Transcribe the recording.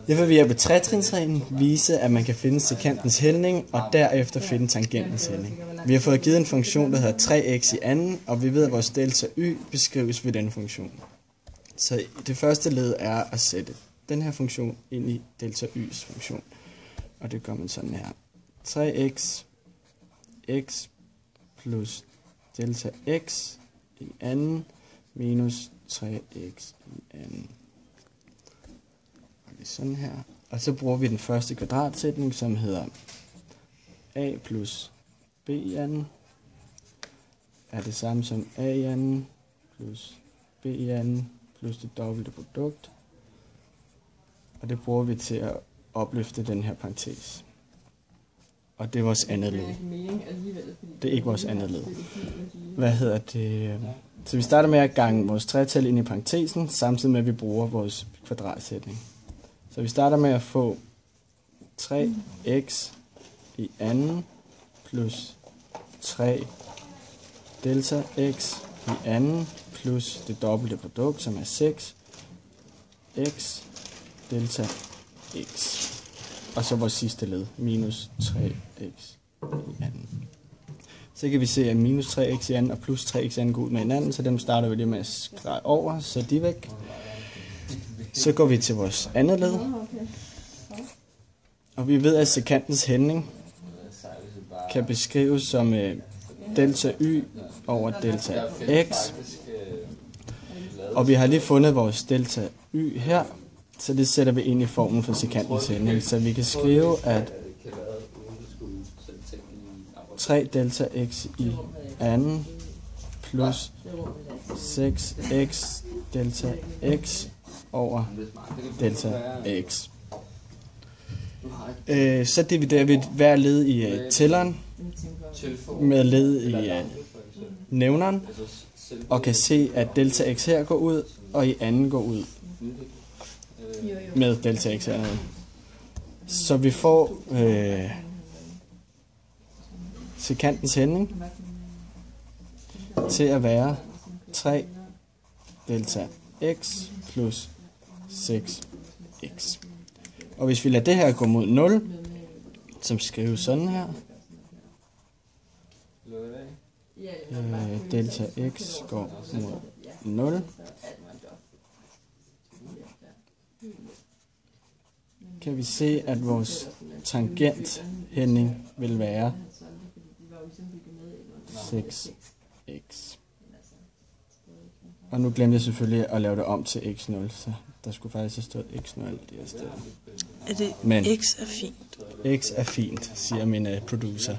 Det vil vi hjælpe tretrinsreglen vise, at man kan finde sekantens hældning, og derefter finde tangentens hældning. Vi har fået givet en funktion, der hedder 3x i anden, og vi ved, at vores delta y beskrives ved den funktion. Så det første led er at sætte den her funktion ind i delta y's funktion. Og det gør man sådan her. 3x x plus delta x i anden minus 3x i anden. Og det er sådan her. Og så bruger vi den første kvadratsætning, som hedder a plus b i anden er det samme som a i anden plus b i anden plus det dobbelte produkt. Og det bruger vi til at opløfte den her parentes. Og det er vores andet led. Det er ikke vores andet led. Så vi starter med at gange vores tretal ind i parentesen, samtidig med at vi bruger vores kvadratsætning. Så vi starter med at få 3x i anden plus 3 delta x i anden plus det dobbelte produkt, som er 6 x delta x. Og så vores sidste led, minus 3x i anden. Så kan vi se, at minus 3x i anden og plus 3x i anden går ud med hinanden, så dem starter vi lige med at strege over, så de er væk. Så går vi til vores andet led. Og vi ved, at sekantens hældning kan beskrives som delta y over delta x. Og vi har lige fundet vores delta y her, så det sætter vi ind i formen for sekantens hældning. Så vi kan skrive, at 3 delta x i anden plus 6x delta x over delta x. Så dividerer vi hver led i tælleren med led i nævneren, og kan se, at delta x her går ud, og i anden går ud med delta x hernede. Så vi får sekantens hældning til at være 3 delta x plus 6x. Og hvis vi lader det her gå mod 0, som skrives sådan her, delta x går mod 0, kan vi se, at vores tangenthældning vil være 6x. Og nu glemte jeg selvfølgelig at lave det om til x0, så der skulle faktisk have stået x0 det her sted. Men x er fint. X er fint, siger min producer.